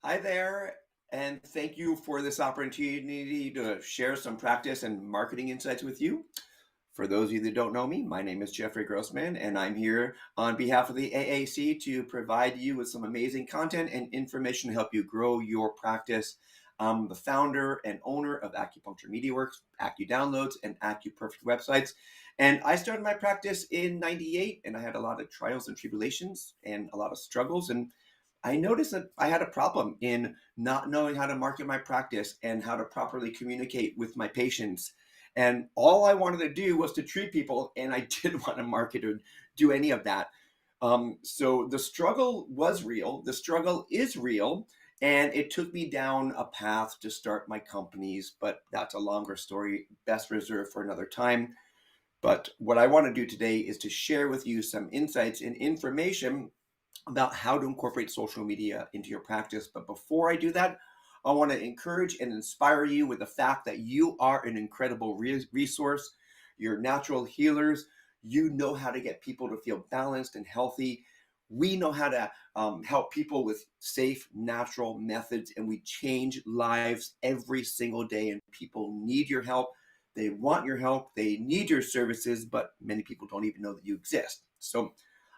Hi there, and thank you for this opportunity to share some practice and marketing insights with you. For those of you that don't know me, my name is Jeffrey Grossman, and I'm here on behalf of the AAC to provide you with some amazing content and information to help you grow your practice. I'm the founder and owner of Acupuncture MediaWorks, AcuDownloads, and AcuPerfect websites. And I started my practice in '98, and I had a lot of trials and tribulations and a lot of struggles. And I noticed that I had a problem in not knowing how to market my practice and how to properly communicate with my patients. And all I wanted to do was to treat people, and I didn't want to market or do any of that. So the struggle was real. The struggle is real. And it took me down a path to start my companies, but that's a longer story, best reserved for another time. But what I want to do today is to share with you some insights and information about how to incorporate social media into your practice. But before I do that, I want to encourage and inspire you with the fact that you are an incredible resource. You're natural healers. You know how to get people to feel balanced and healthy. We know how to help people with safe, natural methods, and we change lives every single day. And people need your help. They want your help. They need your services, but many people don't even know that you exist. So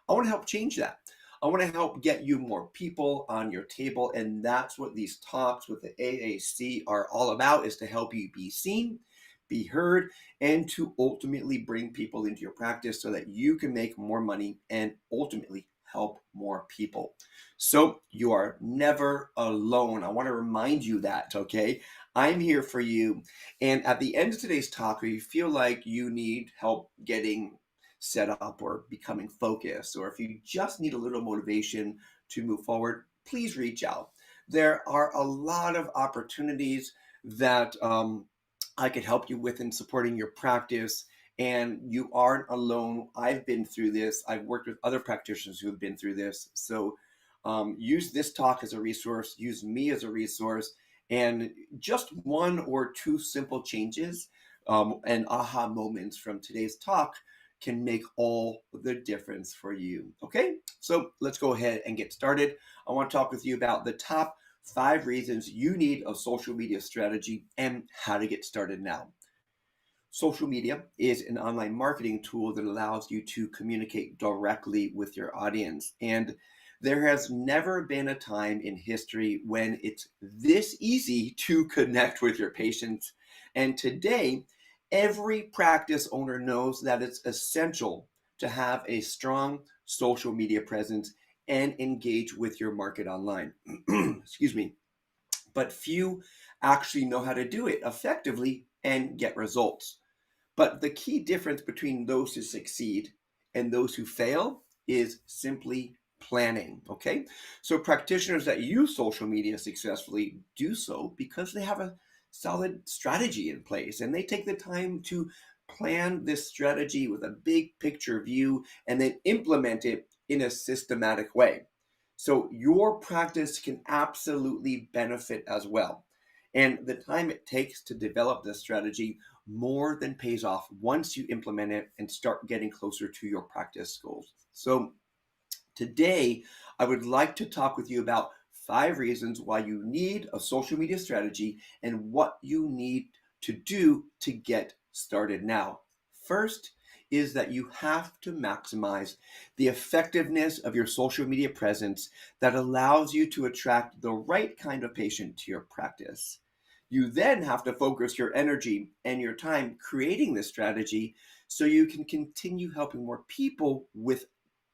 I want to help change that. I want to help get you more people on your table. And that's what these talks with the AAC are all about, is to help you be seen, be heard, and to ultimately bring people into your practice so that you can make more money and ultimately help more people. So you are never alone. I want to remind you that, okay? I'm here for you. And at the end of today's talk, if you feel like you need help getting set up or becoming focused, or if you just need a little motivation to move forward, please reach out. There are a lot of opportunities that I could help you with in supporting your practice. And you aren't alone. I've been through this. I've worked with other practitioners who have been through this. So use this talk as a resource, use me as a resource, and just one or two simple changes and aha moments from today's talk can make all the difference for you. Okay, so let's go ahead and get started. I want to talk with you about the top 5 reasons you need a social media strategy and how to get started now. Social media is an online marketing tool that allows you to communicate directly with your audience. And there has never been a time in history when it's this easy to connect with your patients. And today, every practice owner knows that it's essential to have a strong social media presence and engage with your market online. Excuse me. But few actually know how to do it effectively and get results. But the key difference between those who succeed and those who fail is simply planning. Okay. So practitioners that use social media successfully do so because they have a solid strategy in place and they take the time to plan this strategy with a big picture view and then implement it in a systematic way. So your practice can absolutely benefit as well. And the time it takes to develop this strategy more than pays off once you implement it and start getting closer to your practice goals. So today, I would like to talk with you about 5 reasons why you need a social media strategy and what you need to do to get started now. First is that you have to maximize the effectiveness of your social media presence that allows you to attract the right kind of patient to your practice. You then have to focus your energy and your time creating this strategy so you can continue helping more people with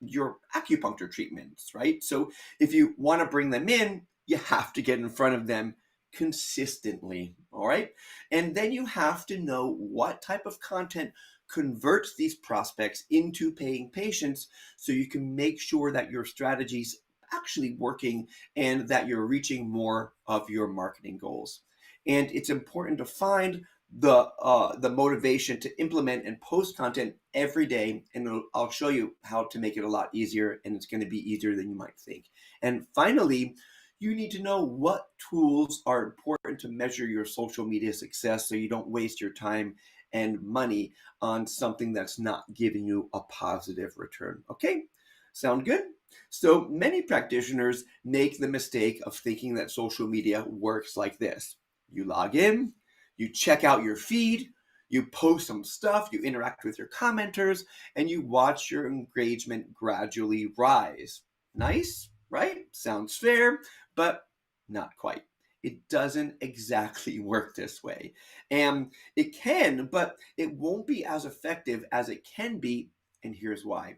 your acupuncture treatments, right? So if you want to bring them in, you have to get in front of them consistently, all right? And then you have to know what type of content converts these prospects into paying patients so you can make sure that your strategy's actually working and that you're reaching more of your marketing goals. And it's important to find the motivation to implement and post content every day, and I'll show you how to make it a lot easier, and it's going to be easier than you might think. And finally, you need to know what tools are important to measure your social media success so you don't waste your time and money on something that's not giving you a positive return. Okay, Sound good? So many practitioners make the mistake of thinking that social media works like this. You log in, you check out your feed, you post some stuff, you interact with your commenters, and you watch your engagement gradually rise. Nice, right? Sounds fair, but not quite. It doesn't exactly work this way. And it can, but it won't be as effective as it can be. And here's why.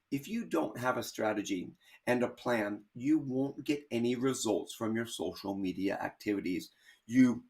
If you don't have a strategy and a plan, you won't get any results from your social media activities. You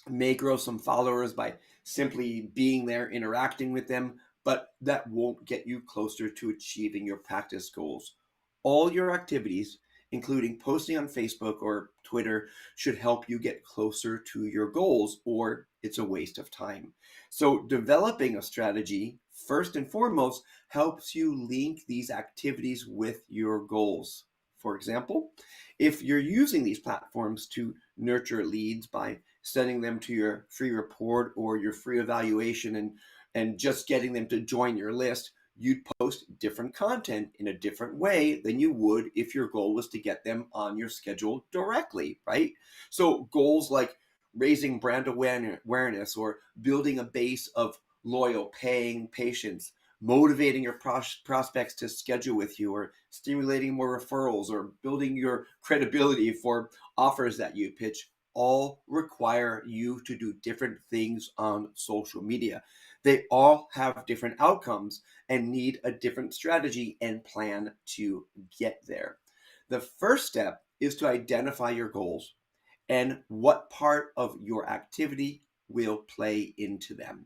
may grow some followers by simply being there, interacting with them, but that won't get you closer to achieving your practice goals. All your activities, including posting on Facebook or Twitter, should help you get closer to your goals, or it's a waste of time. So, developing a strategy, first and foremost, helps you link these activities with your goals. For example, if you're using these platforms to nurture leads by sending them to your free report or your free evaluation and just getting them to join your list, you'd post different content in a different way than you would if your goal was to get them on your schedule directly, right? So goals like raising brand awareness or building a base of loyal paying patients, motivating your prospects to schedule with you, or stimulating more referrals, or building your credibility for offers that you pitch, all require you to do different things on social media. They all have different outcomes and need a different strategy and plan to get there. The first step is to identify your goals and what part of your activity will play into them.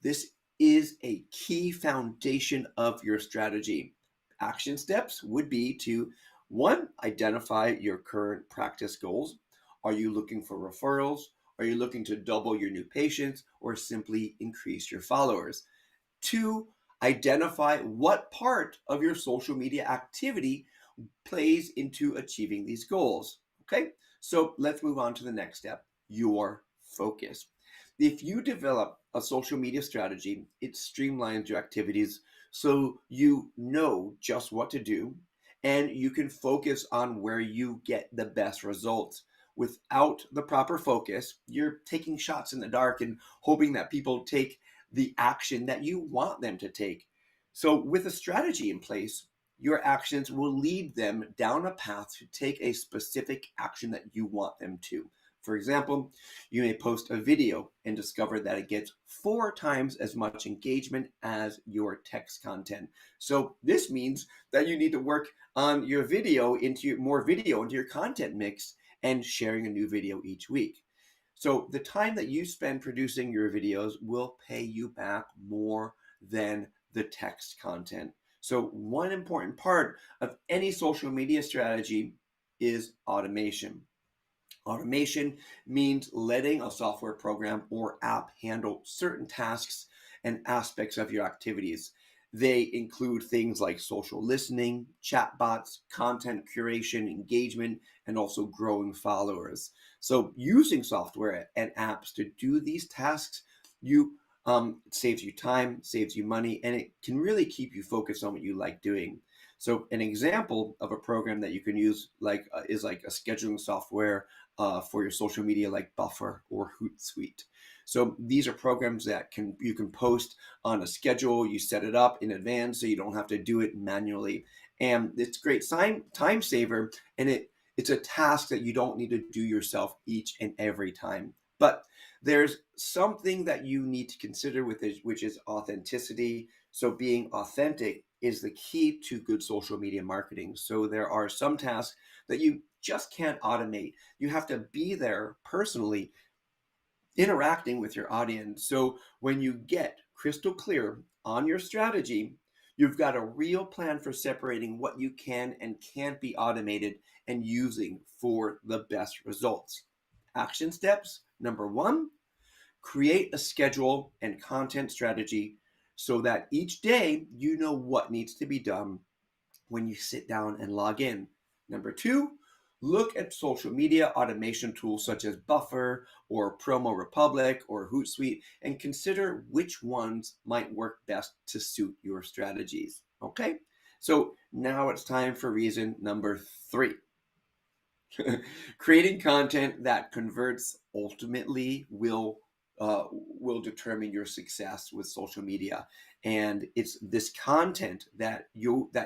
This is a key foundation of your strategy. Action steps would be to one, identify your current practice goals. Are you looking for referrals? Are you looking to double your new patients or simply increase your followers? Two, identify what part of your social media activity plays into achieving these goals. Okay, so let's move on to the next step, your focus. If you develop a social media strategy, it streamlines your activities so you know just what to do and you can focus on where you get the best results. Without the proper focus, you're taking shots in the dark and hoping that people take the action that you want them to take. So, with a strategy in place, your actions will lead them down a path to take a specific action that you want them to. For example, you may post a video and discover that it gets 4 times as much engagement as your text content. So this means that you need to work on your video into more video into your content mix and sharing a new video each week. So the time that you spend producing your videos will pay you back more than the text content. So one important part of any social media strategy is automation. Automation means letting a software program or app handle certain tasks and aspects of your activities. They include things like social listening, chatbots, content curation, engagement, and also growing followers. So, using software and apps to do these tasks, you it saves you time, saves you money, and it can really keep you focused on what you like doing. So, an example of a program that you can use is like a scheduling software for your social media, like Buffer or Hootsuite. So these are programs that you can post on a schedule. You set it up in advance so you don't have to do it manually, and it's a great time saver. And it's a task that you don't need to do yourself each and every time. But there's something that you need to consider with it, which is authenticity. So being authentic is the key to good social media marketing. So there are some tasks that you just can't automate. You have to be there personally interacting with your audience. So when you get crystal clear on your strategy, you've got a real plan for separating what you can and can't be automated and using for the best results. Action steps. Number one, create a schedule and content strategy so that each day you know what needs to be done when you sit down and log in. Number two, look at social media automation tools such as Buffer or Promo Republic or Hootsuite and consider which ones might work best to suit your strategies. Okay? So now it's time for reason number 3. Creating content that converts ultimately will determine your success with social media, and it's this content that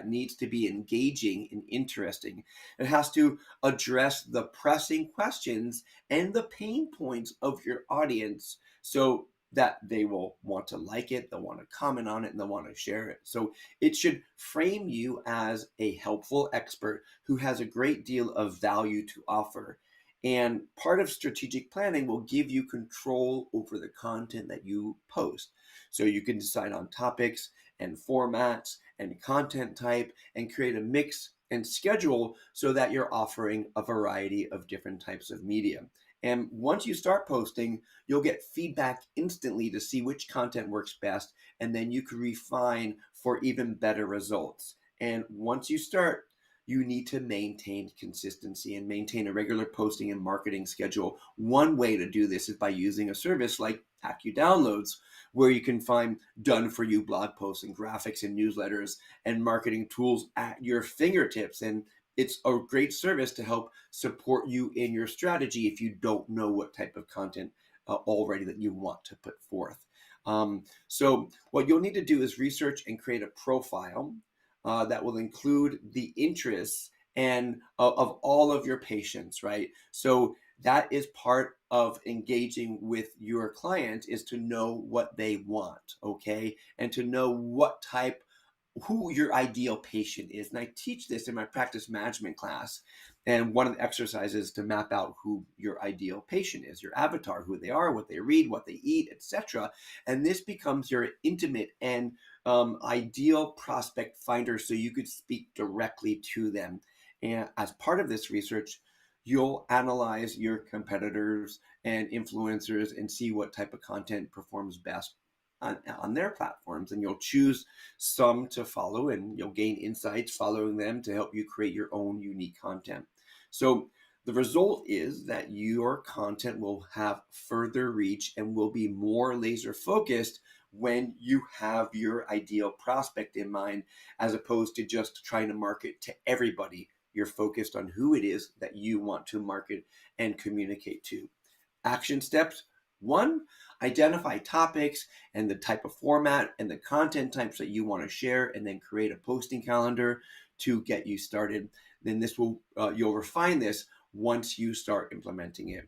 needs to be engaging and interesting. It has to address the pressing questions and the pain points of your audience, so that they will want to like it, they'll want to comment on it, and they'll want to share it. So it should frame you as a helpful expert who has a great deal of value to offer. And part of strategic planning will give you control over the content that you post. So you can decide on topics and formats and content type and create a mix and schedule so that you're offering a variety of different types of media. And once you start posting, you'll get feedback instantly to see which content works best, and then you can refine for even better results. And once you start, you need to maintain consistency and maintain a regular posting and marketing schedule. One way to do this is by using a service like AccuDownloads, where you can find done for you blog posts and graphics and newsletters and marketing tools at your fingertips. And it's a great service to help support you in your strategy if you don't know what type of content already that you want to put forth. So what you'll need to do is research and create a profile that will include the interests and of all of your patients, right? So that is part of engaging with your client, is to know what they want, okay? And to know what type, who your ideal patient is. And I teach this in my practice management class. And one of the exercises to map out who your ideal patient is, your avatar, who they are, what they read, what they eat, etc. And this becomes your intimate and ideal prospect finder, so you could speak directly to them. And as part of this research, you'll analyze your competitors and influencers and see what type of content performs best on their platforms, and you'll choose some to follow, and you'll gain insights following them to help you create your own unique content. So the result is that your content will have further reach and will be more laser focused when you have your ideal prospect in mind, as opposed to just trying to market to everybody. You're focused on who it is that you want to market and communicate to. Action steps: 1, identify topics and the type of format and the content types that you want to share, and then create a posting calendar to get you started. Then you'll refine this once you start implementing it.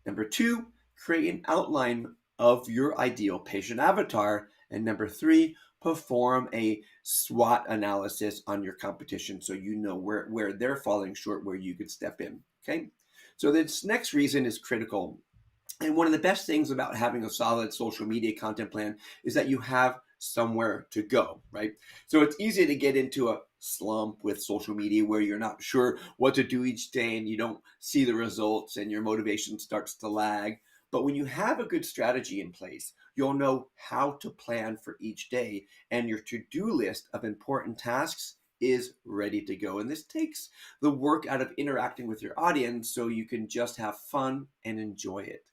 Number 2, create an outline of your ideal patient avatar. And number 3, perform a SWOT analysis on your competition, so you know where they're falling short, where you could step in. Okay, so this next reason is critical. And one of the best things about having a solid social media content plan is that you have somewhere to go, right? So it's easy to get into a slump with social media where you're not sure what to do each day and you don't see the results and your motivation starts to lag. But when you have a good strategy in place, you'll know how to plan for each day, and your to-do list of important tasks is ready to go. And this takes the work out of interacting with your audience, so you can just have fun and enjoy it,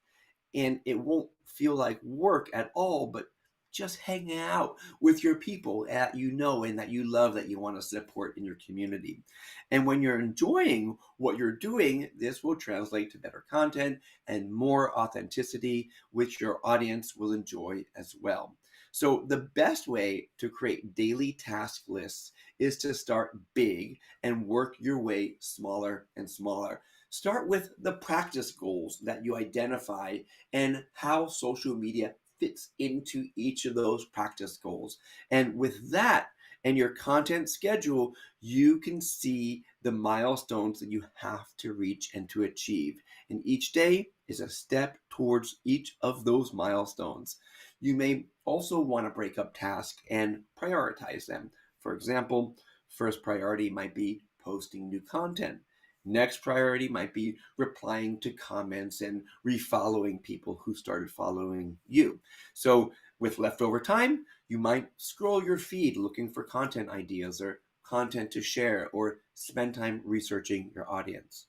and it won't feel like work at all, but just hanging out with your people that you know and that you love, that you want to support in your community. And when you're enjoying what you're doing, this will translate to better content and more authenticity, which your audience will enjoy as well. So the best way to create daily task lists is to start big and work your way smaller and smaller. Start with the practice goals that you identify and how social media fits into each of those practice goals. And with that and your content schedule, you can see the milestones that you have to reach and to achieve. And each day is a step towards each of those milestones. You may also want to break up tasks and prioritize them. For example, first priority might be posting new content. Next priority might be replying to comments and refollowing people who started following you. So with leftover time, you might scroll your feed looking for content ideas or content to share, or spend time researching your audience.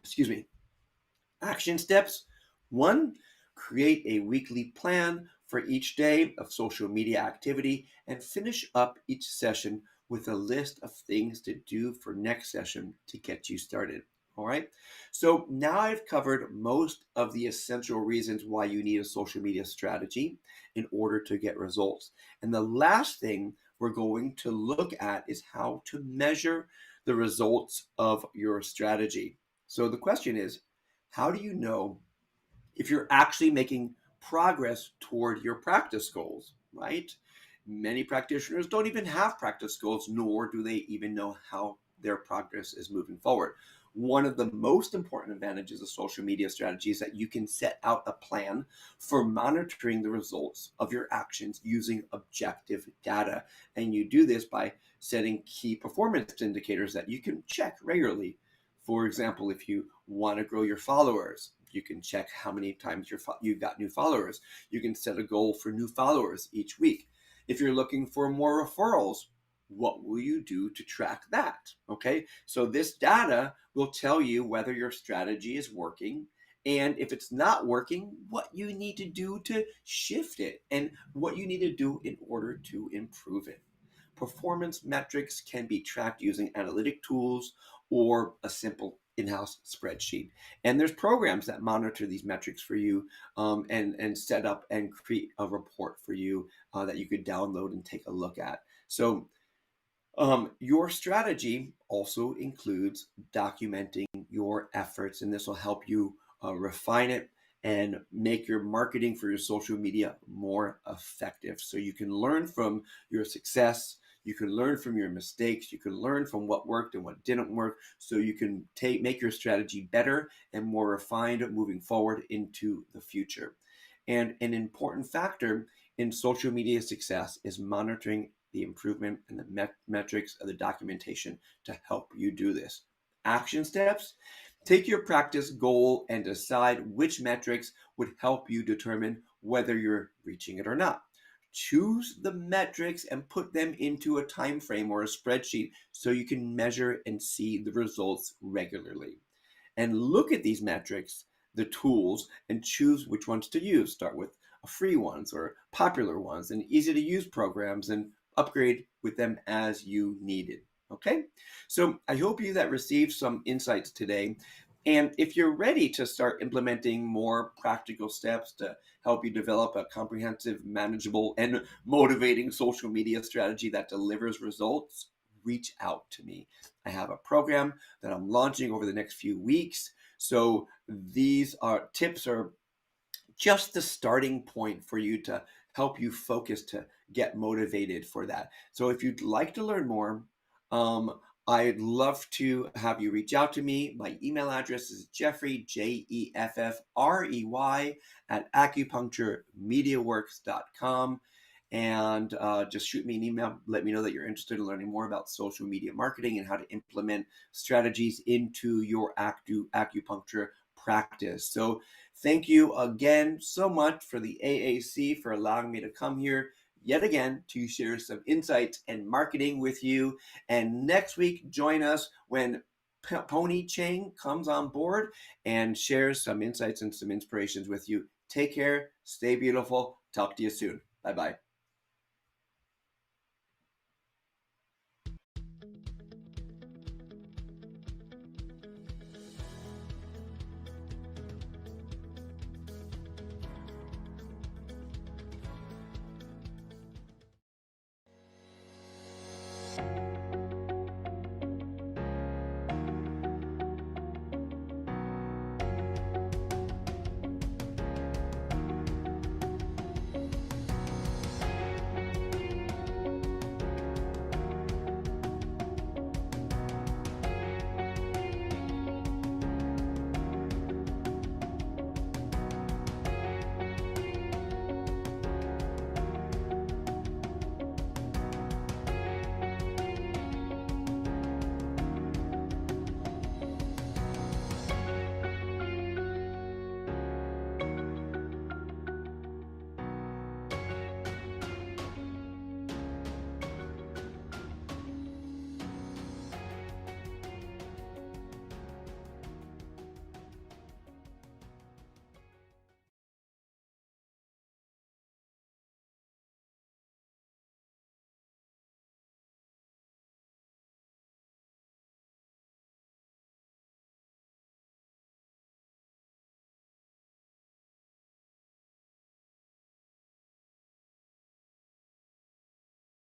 Excuse me. Action steps: 1, create a weekly plan for each day of social media activity and finish up each session with a list of things to do for next session to get you started. All right. So now I've covered most of the essential reasons why you need a social media strategy in order to get results. And the last thing we're going to look at is how to measure the results of your strategy. So the question is, how do you know if you're actually making progress toward your practice goals, right? Many practitioners don't even have practice goals, nor do they even know how their progress is moving forward. One of the most important advantages of social media strategy is that you can set out a plan for monitoring the results of your actions using objective data. And you do this by setting key performance indicators that you can check regularly. For example, if you want to grow your followers, you can check how many times you've got new followers. You can set a goal for new followers each week. If you're looking for more referrals, what will you do to track that? Okay, so this data will tell you whether your strategy is working, and if it's not working, what you need to do to shift it and what you need to do in order to improve it. Performance metrics can be tracked using analytic tools or a simple in-house spreadsheet. And there's programs that monitor these metrics for you, and set up and create a report for you that you could download and take a look at. So your strategy also includes documenting your efforts, and this will help you refine it and make your marketing for your social media more effective. So you can learn from your success, you can learn from your mistakes, you can learn from what worked and what didn't work, so you can make your strategy better and more refined moving forward into the future. And an important factor in social media success is monitoring the improvement and the metrics of the documentation to help you do this. Action steps: take your practice goal and decide which metrics would help you determine whether you're reaching it or not. Choose the metrics and put them into a time frame or a spreadsheet so you can measure and see the results regularly. And look at these metrics, the tools, and choose which ones to use. Start with free ones or popular ones and easy to use programs, and upgrade with them as you need it. Okay, so I hope you that received some insights today. And if you're ready to start implementing more practical steps to help you develop a comprehensive, manageable, and motivating social media strategy that delivers results, reach out to me. I have a program that I'm launching over the next few weeks. So these tips are just the starting point for you to help you focus to get motivated for that. So if you'd like to learn more, I'd love to have you reach out to me. My email address is Jeffrey, Jeffrey, at acupuncturemediaworks.com. And just shoot me an email. Let me know that you're interested in learning more about social media marketing and how to implement strategies into your acupuncture practice. So thank you again so much for the AAC for allowing me to come here yet again to share some insights and marketing with you. And next week, join us when Pony Chang comes on board and shares some insights and some inspirations with you. Take care, stay beautiful. Talk to you soon. Bye-bye.